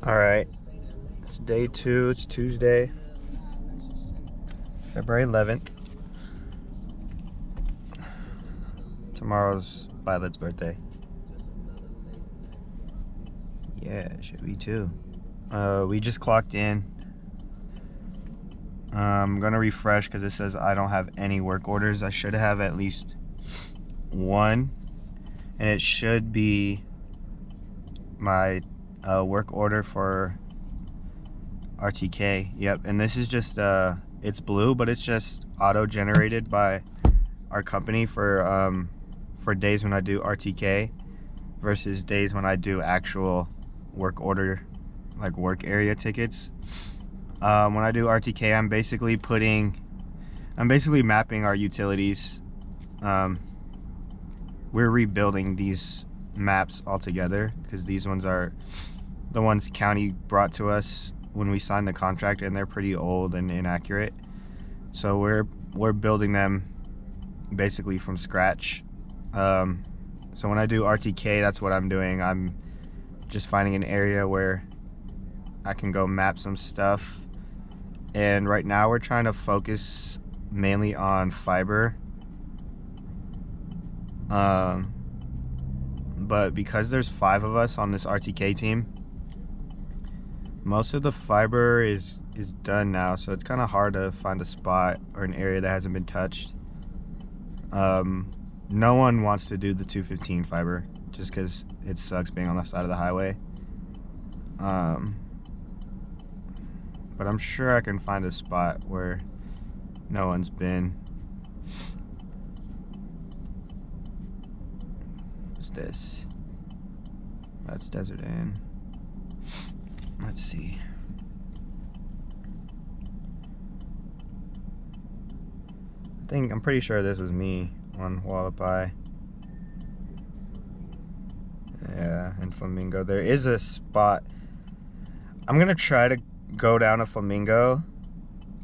All right, it's day 2. It's Tuesday, February 11th. Tomorrow's Violet's birthday. Yeah, it should be too. We just clocked in. I'm gonna refresh because it says I don't have any work orders. I should have at least one, and it should be my work order for RTK. Yep, and this is just it's blue, but it's just auto generated by our company for days when I do RTK versus days when I do actual work order, like work area tickets. When I do RTK, I'm basically mapping our utilities. We're rebuilding these maps altogether because these ones are the ones county brought to us when we signed the contract, and they're pretty old and inaccurate. So we're building them basically from scratch. So when I do RTK, that's what I'm doing. I'm just finding an area where I can go map some stuff. And right now we're trying to focus mainly on fiber. But because there's 5 of us on this RTK team, most of the fiber is done now, so it's kind of hard to find a spot or an area that hasn't been touched. No one wants to do the 215 fiber just because it sucks being on the side of the highway. But I'm sure I can find a spot where no one's been. What's this? That's Desert Inn. Let's see. I'm pretty sure this was me on Wallapai. Yeah, in Flamingo. There is a spot. I'm gonna try to go down to Flamingo.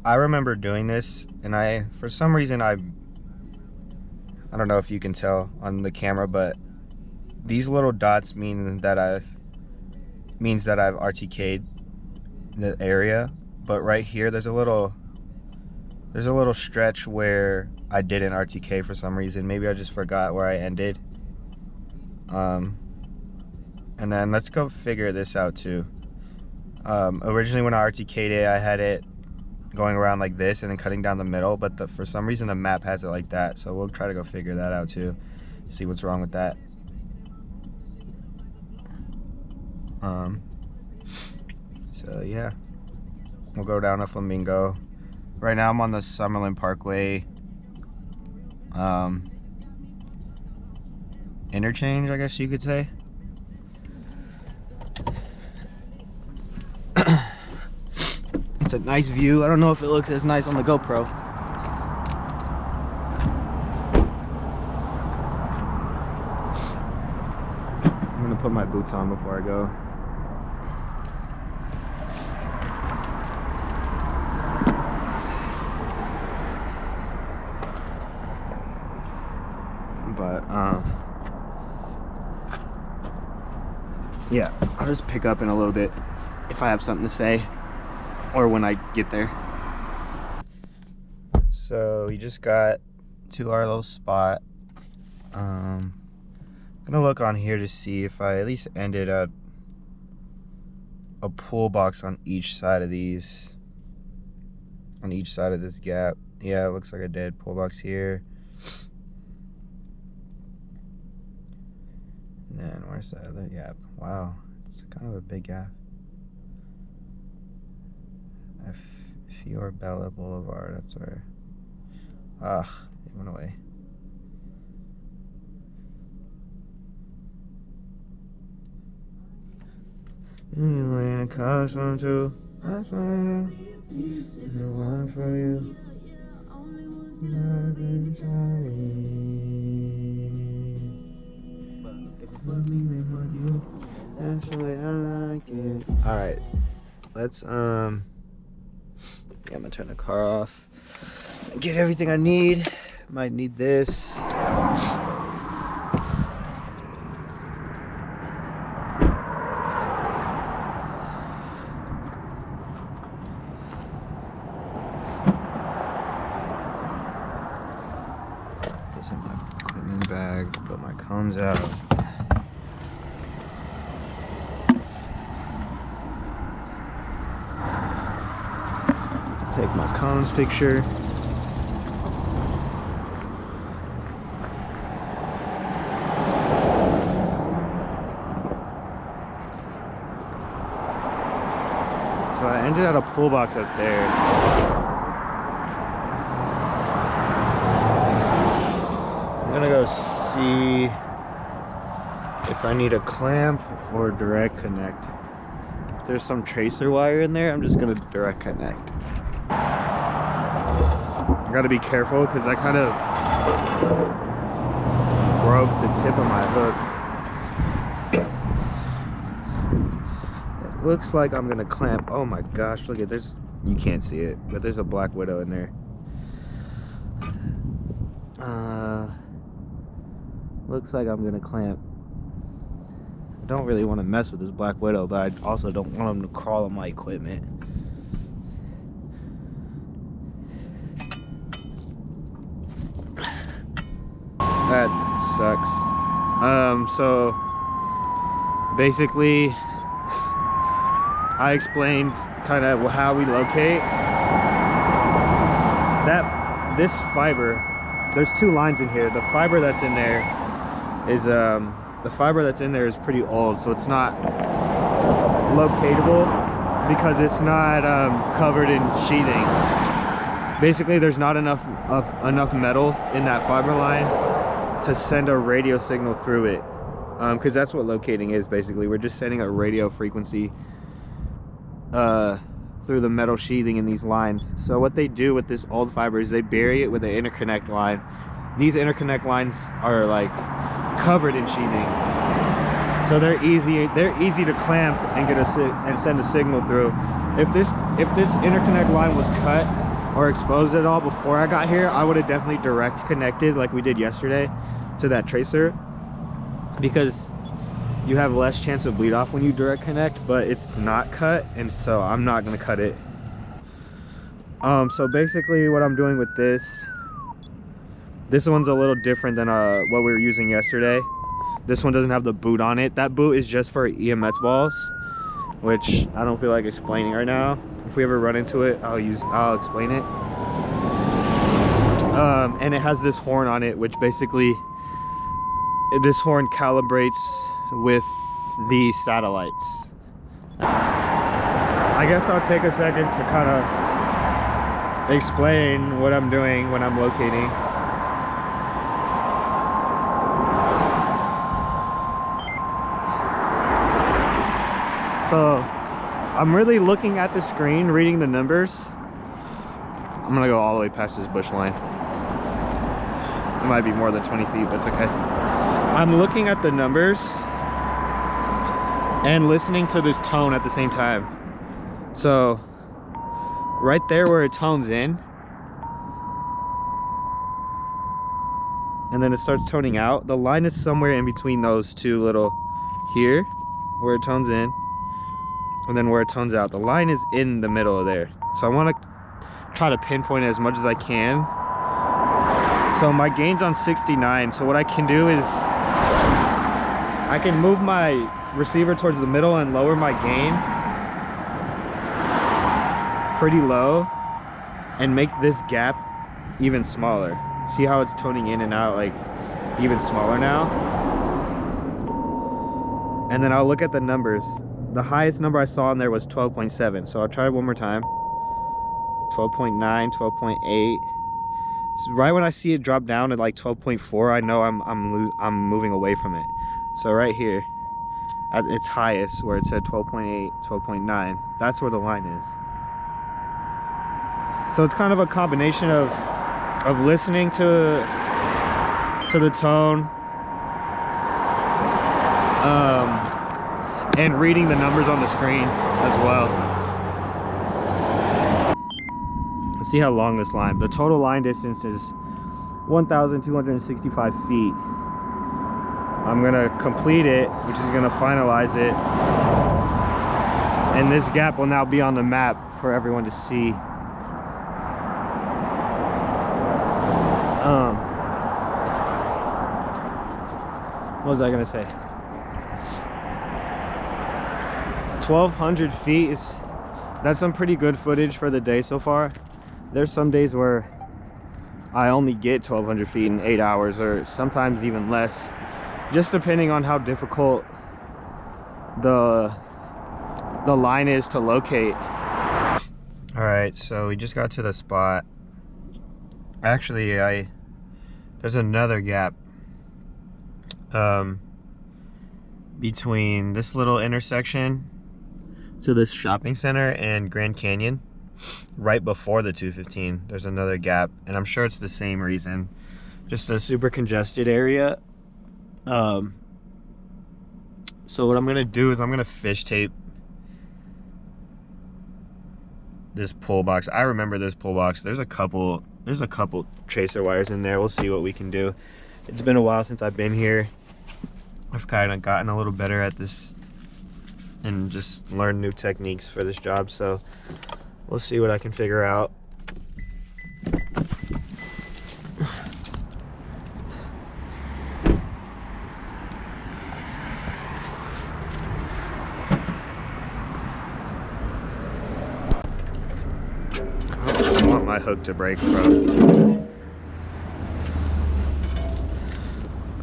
I remember doing this, and for some reason I don't know if you can tell on the camera, but these little dots means that I've RTK'd the area. But right here there's a little stretch where I didn't RTK for some reason. Maybe I just forgot where I ended. And then let's go figure this out too. Originally when I RTK'd it, I had it going around like this and then cutting down the middle, but for some reason the map has it like that, so we'll try to go figure that out too, see what's wrong with that. So yeah, we'll go down to Flamingo. Right now I'm on the Summerlin Parkway interchange, I guess you could say. It's a nice view. I don't know if it looks as nice on the GoPro. I'm gonna put my boots on before I go. But yeah, I'll just pick up in a little bit if I have something to say, or when I get there. So we just got to our little spot. I'm gonna look on here to see if I at least ended at a pool box on each side of these, on each side of this gap. Yeah, it looks like I did. Pool box here. And then where's the other gap? Wow, it's kind of a big gap. Fior Bella Boulevard, that's where. It went away. Anyway, in a costume too. I swear, the one for you. That's the way I like it. All right, let's yeah, I'm gonna turn the car off. Get everything I need. Might need this. cones out. Take my cones picture. So I ended at a pool box up there. I'm gonna go see if I need a clamp or direct connect. If there's some tracer wire in there, I'm just gonna direct connect. I gotta be careful because I kind of broke the tip of my hook. It looks like I'm gonna clamp. Oh my gosh, look at this. You can't see it, but there's a black widow in there. Looks like I'm gonna clamp. I don't really want to mess with this black widow, but I also don't want him to crawl on my equipment. That sucks. So basically I explained kind of how we locate this fiber. There's two lines in here. The fiber that's in there is pretty old, so it's not locatable because it's not covered in sheathing. Basically, there's not enough metal in that fiber line to send a radio signal through it, because that's what locating is. Basically, we're just sending a radio frequency through the metal sheathing in these lines. So what they do with this old fiber is they bury it with an interconnect line. These interconnect lines are like covered in sheathing, so they're easy to clamp and get and send a signal through. If this interconnect line was cut or exposed at all before I got here, I would have definitely direct connected like we did yesterday to that tracer, because you have less chance of bleed off when you direct connect. But it's not cut, and so I'm not gonna cut it. So basically what I'm doing with this one's a little different than what we were using yesterday. This one doesn't have the boot on it. That boot is just for EMS balls, which I don't feel like explaining right now. If we ever run into it, I'll explain it. And it has this horn on it, which basically this horn calibrates with the satellites. I guess I'll take a second to kind of explain what I'm doing when I'm locating. So I'm really looking at the screen, reading the numbers. I'm gonna go all the way past this bush line. It might be more than 20 feet, but it's okay. I'm looking at the numbers and listening to this tone at the same time. So right there where it tones in, and then it starts toning out, the line is somewhere in between those two little here, where it tones in, and then where it tones out. The line is in the middle of there. So I want to try to pinpoint it as much as I can. So my gain's on 69. So what I can do is I can move my receiver towards the middle and lower my gain pretty low and make this gap even smaller. See how it's toning in and out, like even smaller now? And then I'll look at the numbers. The highest number I saw in there was 12.7. So I'll try it one more time. 12.9, 12.8. So right when I see it drop down to like 12.4, I know I'm moving away from it. So right here, at its highest, where it said 12.8, 12.9, that's where the line is. So it's kind of a combination of listening to the tone, and reading the numbers on the screen as well. Let's see how long this line. The total line distance is 1,265 feet. I'm gonna complete it, which is gonna finalize it. And this gap will now be on the map for everyone to see. what was I gonna say? 1,200 feet is, that's some pretty good footage for the day so far. There's some days where I only get 1,200 feet in 8 hours, or sometimes even less, just depending on how difficult the line is to locate. All right, so we just got to the spot. Actually, there's another gap between this little intersection to this shopping center and Grand Canyon. Right before the 215, there's another gap, and I'm sure it's the same reason, just a super congested area. So what I'm gonna do is I'm gonna fish tape this pull box. I remember this pull box. There's a couple tracer wires in there. We'll see what we can do. It's been a while since I've been here. I've kind of gotten a little better at this and just learned new techniques for this job, so we'll see what I can figure out. I want my hook to break, bro.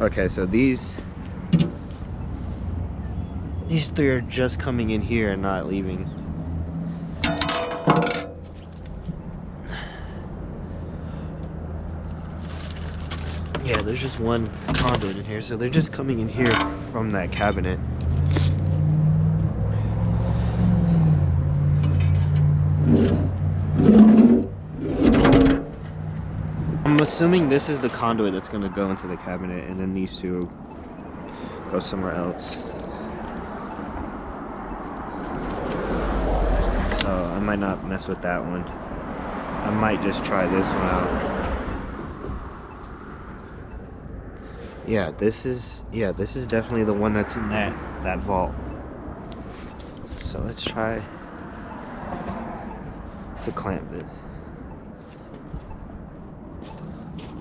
Okay, so these three are just coming in here and not leaving. Yeah, there's just one conduit in here, so they're just coming in here from that cabinet. I'm assuming this is the conduit that's going to go into the cabinet, and then these two go somewhere else. So I might not mess with that one. I might just try this one out. Yeah, this is definitely the one that's in that vault. So let's try to clamp this.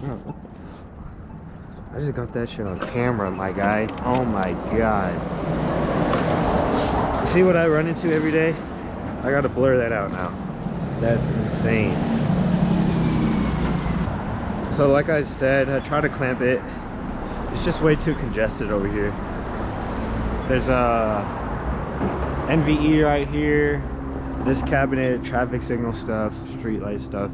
Oh, what the f— I just got that shit on camera, my guy. Oh my god. You see what I run into every day? I gotta blur that out now. That's insane. So like I said, I try to clamp it. It's just way too congested over here. There's a NVE right here, this cabinet, traffic signal stuff, street light stuff.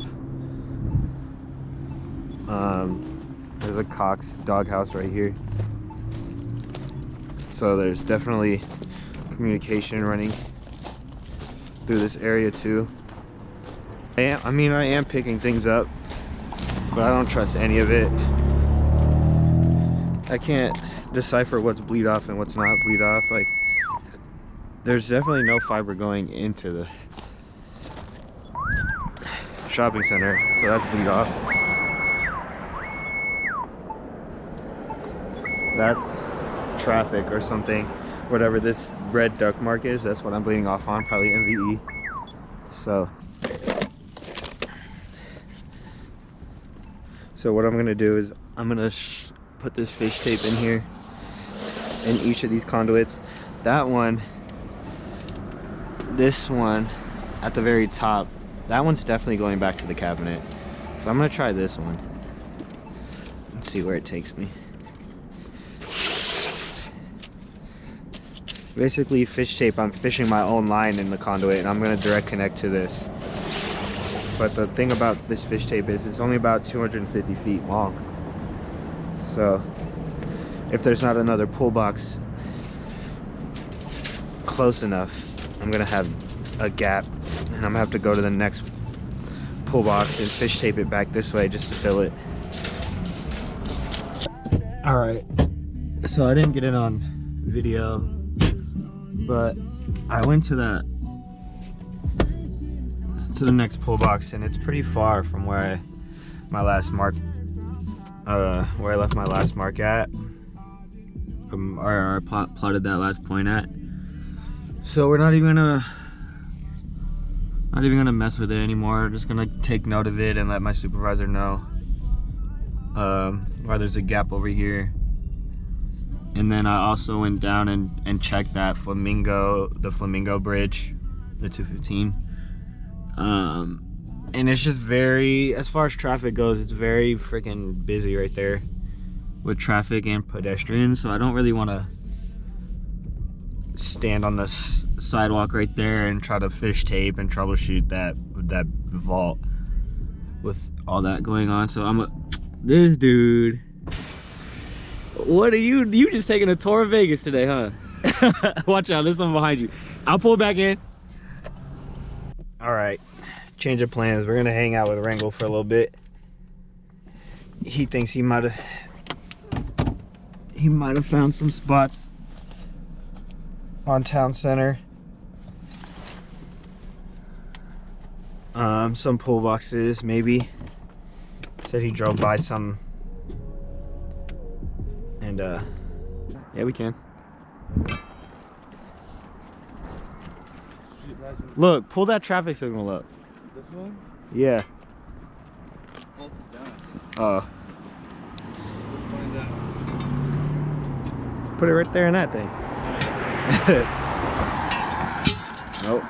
There's a Cox doghouse right here. So there's definitely communication running through this area too. I am picking things up, but I don't trust any of it. I can't decipher what's bleed off and what's not bleed off. Like, there's definitely no fiber going into the shopping center, so that's bleed off. That's traffic or something. Whatever this red duck mark is, that's what I'm bleeding off on, probably MVE. So what I'm gonna do is I'm gonna put this fish tape in here in each of these conduits. That one, this one at the very top, that one's definitely going back to the cabinet. So I'm gonna try this one and see where it takes me. Basically, fish tape, I'm fishing my own line in the conduit, and I'm gonna direct connect to this. But the thing about this fish tape is it's only about 250 feet long. So if there's not another pull box close enough, I'm gonna have a gap, and I'm gonna have to go to the next pull box and fish tape it back this way just to fill it. All right, so I didn't get it on video, but I went to the next pull box, and it's pretty far from where my last mark, where I left my last mark at, or I plotted that last point at. So we're not even gonna mess with it anymore. We're just gonna take note of it and let my supervisor know why there's a gap over here, And then I also went down and checked that the Flamingo Bridge, the 215. And it's just very, as far as traffic goes, it's very freaking busy right there with traffic and pedestrians. So I don't really want to stand on this sidewalk right there and try to fish tape and troubleshoot that vault with all that going on. So this dude. What are you just taking a tour of Vegas today, huh? Watch out, there's someone behind you. I'll pull back in. All right, change of plans. We're gonna hang out with Wrangle for a little bit. He thinks he might have found some spots on Town Center. Some pool boxes, maybe. Said he drove by some. And yeah, we can. Look, pull that traffic signal up. This one? Yeah. Hold it down. Oh. Let's find out. Put it right there in that thing. Nope.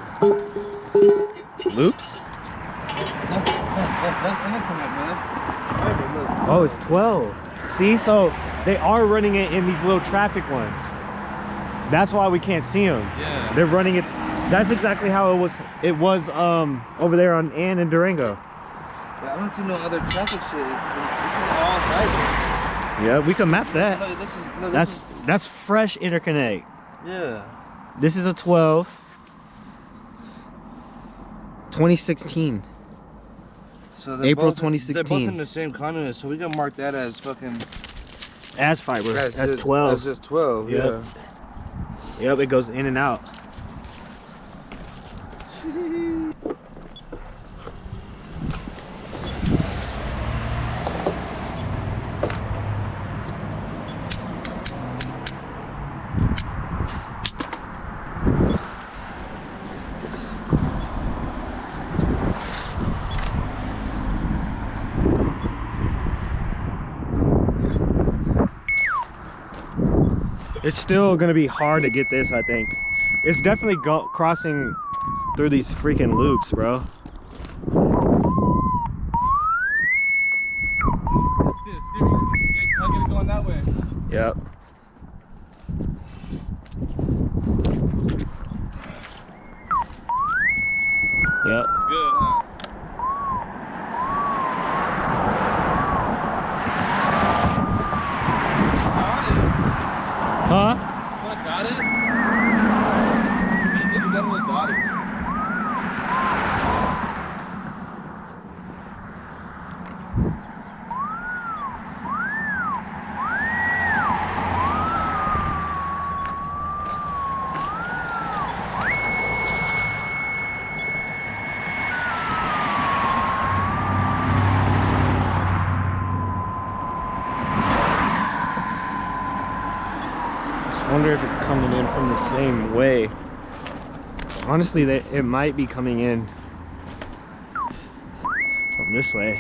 Loops? Oh, it's 12. See, so they are running it in these little traffic ones. That's why we can't see them. Yeah. They're running it. That's exactly how it was over there on Ann and Durango. Yeah, I don't see no other traffic shit. This is all driving. Yeah, we can map that. Look, That's fresh interconnect. Yeah. This is a 12. 2016. So April both, 2016. They're both in the same continent, so we can mark that as fucking. As fiber. That's just, 12. That's just 12. Yep. Yeah. Yep, it goes in and out. It's still gonna be hard to get this, I think. It's definitely crossing through these freaking loops, bro. I'll get it going that way. Yep. Yep. Good, huh? Huh? What, got it? Maybe that was got it. I wonder if it's coming in from the same way. Honestly, it might be coming in from this way.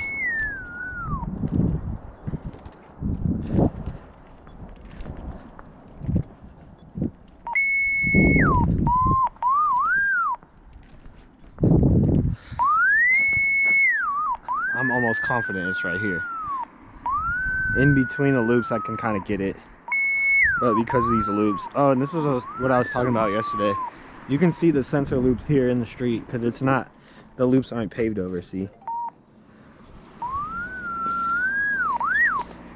I'm almost confident it's right here. In between the loops, I can kind of get it. But because of these loops, oh, and this was what I was talking about yesterday. You can see the sensor loops here in the street because it's not, the loops aren't paved over, see?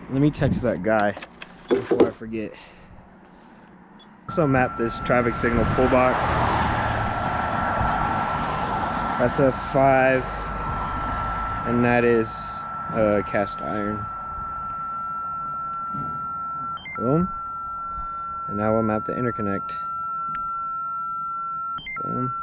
Let me text that guy before I forget. So map this traffic signal pull box. That's a 5, and that is cast iron. Boom. And now we'll map the interconnect. Boom.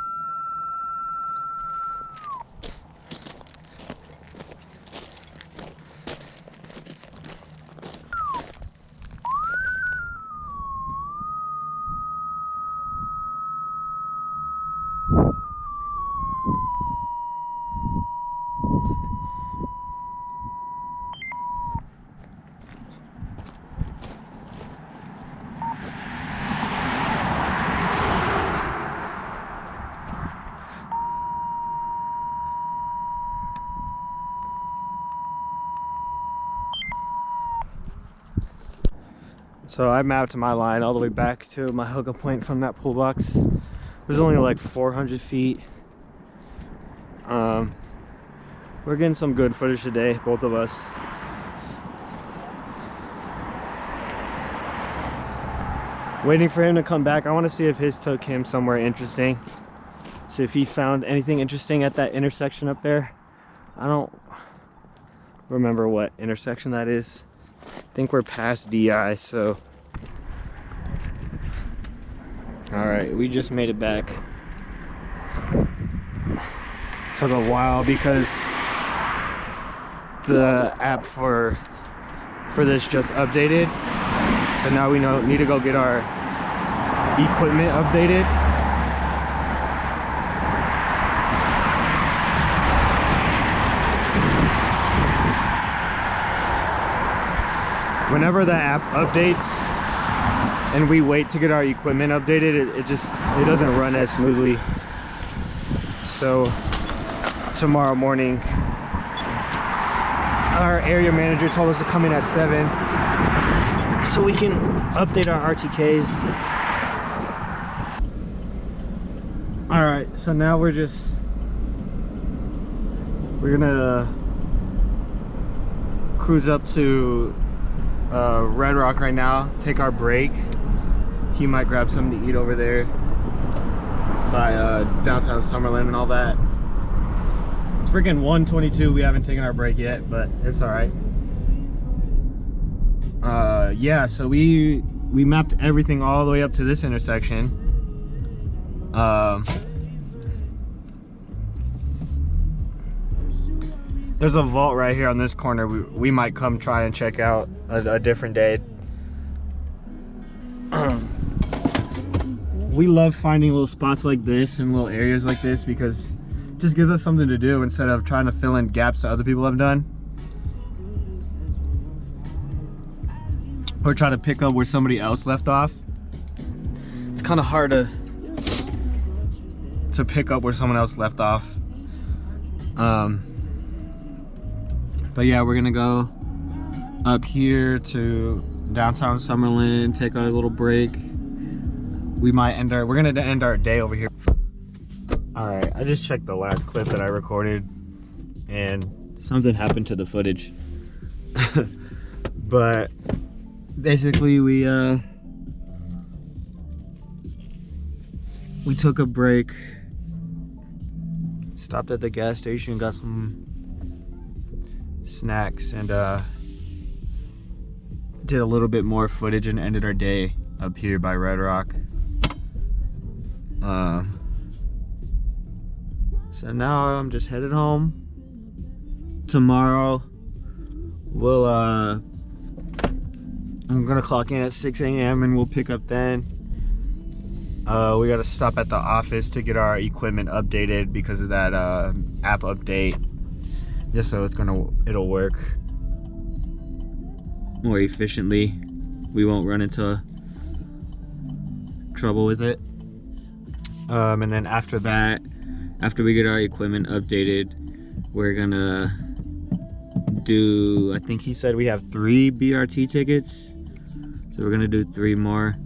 So I mapped my line all the way back to my hookup point from that pool box. There's only like 400 feet. We're getting some good footage today, both of us. Waiting for him to come back. I want to see if his took him somewhere interesting. See if he found anything interesting at that intersection up there. I don't remember what intersection that is. I think we're past DI, so. All right, we just made it back. Took a while because the app for this just updated. So now we need to go get our equipment updated. Whenever the app updates and we wait to get our equipment updated, it doesn't run as smoothly. So tomorrow morning, our area manager told us to come in at 7 so we can update our RTKs. All right, so now we're gonna cruise up to Red Rock right now, take our break. He might grab something to eat over there by downtown Summerlin and all that. It's freaking 1:22. We haven't taken our break yet, but it's all right. Yeah, so we mapped everything all the way up to this intersection. There's a vault right here on this corner. We might come try and check out a different day. We love finding little spots like this and little areas like this because it just gives us something to do instead of trying to fill in gaps that other people have done. Or try to pick up where somebody else left off. It's kind of hard to pick up where someone else left off. But yeah, we're gonna go up here to downtown Summerlin, take our little break. We're gonna end our day over here. All right, I just checked the last clip that I recorded and something happened to the footage. But basically we took a break, stopped at the gas station, got some snacks, and did a little bit more footage and ended our day up here by Red Rock. So now I'm just headed home. Tomorrow I'm gonna clock in at 6 a.m. and we'll pick up then. We gotta stop at the office to get our equipment updated because of that app update, just so it'll work more efficiently. We won't run into trouble with it. And then after that, after we get our equipment updated, we're gonna do, I think he said we have 3 BRT tickets, so we're gonna do 3 more.